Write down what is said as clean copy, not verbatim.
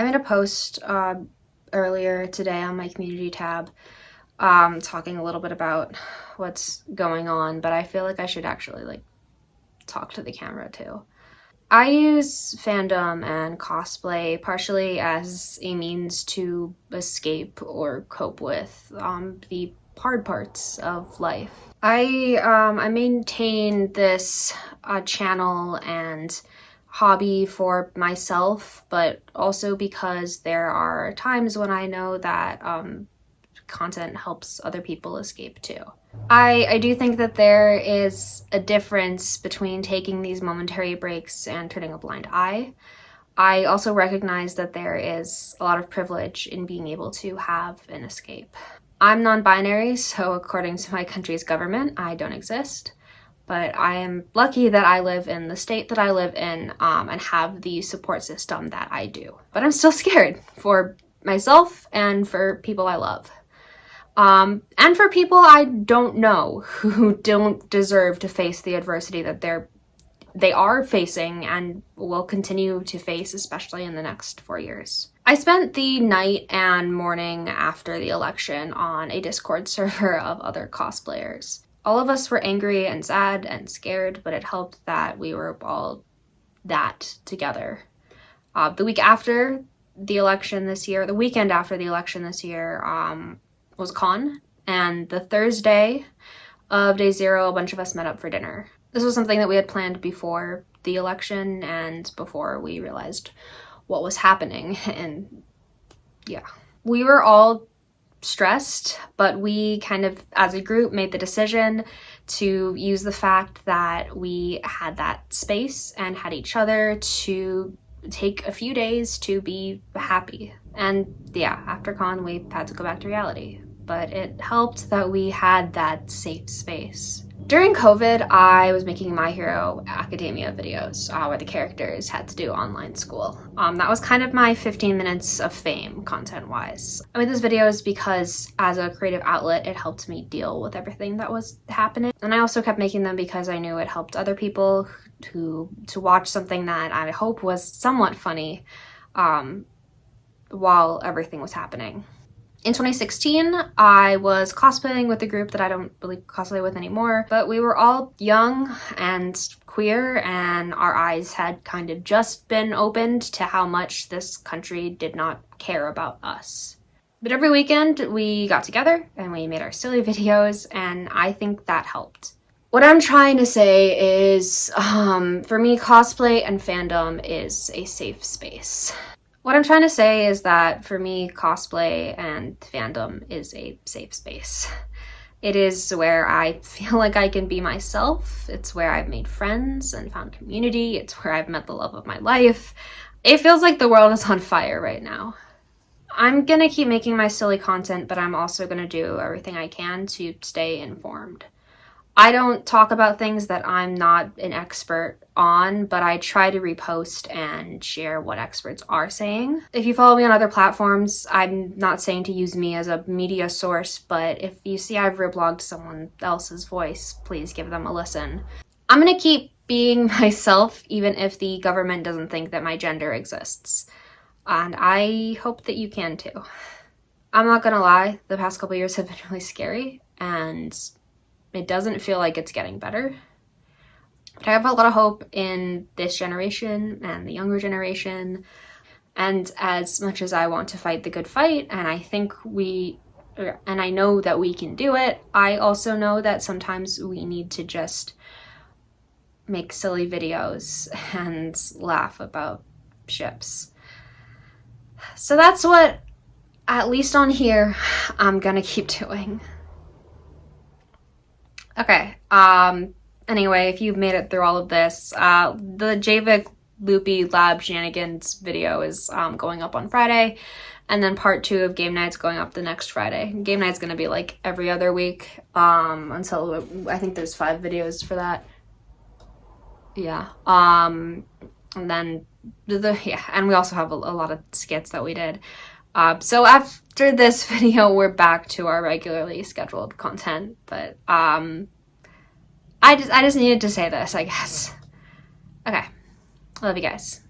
I made a post earlier today on my community tab talking a little bit about what's going on, but I feel like I should actually talk to the camera too. I use fandom and cosplay partially as a means to escape or cope with the hard parts of life. I maintain this channel and hobby for myself, but also because there are times when I know that content helps other people escape too. I do think that there is a difference between taking these momentary breaks and turning a blind eye. I also recognize that there is a lot of privilege in being able to have an escape. I'm non-binary, so according to my country's government, I don't exist. But I am lucky that I live in the state that I live in and have the support system that I do. But I'm still scared for myself and for people I love. And for people I don't know who don't deserve to face the adversity that they are facing and will continue to face, especially in the next 4 years. I spent the night and morning after the election on a Discord server of other cosplayers. All of us were angry and sad and scared, but it helped that we were all that together. The weekend after the election this year was con, and the Thursday of day 0, a bunch of us met up for dinner. This was something that we had planned before the election and before we realized what was happening, and yeah. We were all stressed, but we kind of, as a group, made the decision to use the fact that we had that space and had each other to take a few days to be happy. And yeah, after con, we had to go back to reality. But it helped that we had that safe space. During COVID, I was making My Hero Academia videos where the characters had to do online school. That was kind of my 15 minutes of fame, content-wise. I made those videos because as a creative outlet, it helped me deal with everything that was happening. And I also kept making them because I knew it helped other people to watch something that I hope was somewhat funny while everything was happening. In 2016, I was cosplaying with a group that I don't really cosplay with anymore, but we were all young and queer, and our eyes had kind of just been opened to how much this country did not care about us. But every weekend, we got together and we made our silly videos, and I think that helped. What I'm trying to say is, for me, cosplay and fandom is a safe space. What I'm trying to say is that for me, cosplay and fandom is a safe space. It is where I feel like I can be myself. It's where I've made friends and found community. It's where I've met the love of my life. It feels like the world is on fire right now. I'm gonna keep making my silly content, but I'm also gonna do everything I can to stay informed. I don't talk about things that I'm not an expert on, but I try to repost and share what experts are saying. If you follow me on other platforms, I'm not saying to use me as a media source, but if you see I've reblogged someone else's voice, please give them a listen. I'm gonna keep being myself even if the government doesn't think that my gender exists. And I hope that you can too. I'm not gonna lie, the past couple years have been really scary, and it doesn't feel like it's getting better. But I have a lot of hope in this generation and the younger generation. And as much as I want to fight the good fight, and I know that we can do it, I also know that sometimes we need to just make silly videos and laugh about ships. So that's what, at least on here, I'm gonna keep doing. Okay, anyway, if you've made it through all of this, the JVIC Loopy Lab Shenanigans video is going up on Friday, and then part 2 of Game Night's going up the next Friday. Game Night's gonna be like every other week, until I think there's 5 videos for that. Yeah, and then and we also have a lot of skits that we did. So after this video, we're back to our regularly scheduled content, but I just needed to say this, I guess. Okay, love you guys.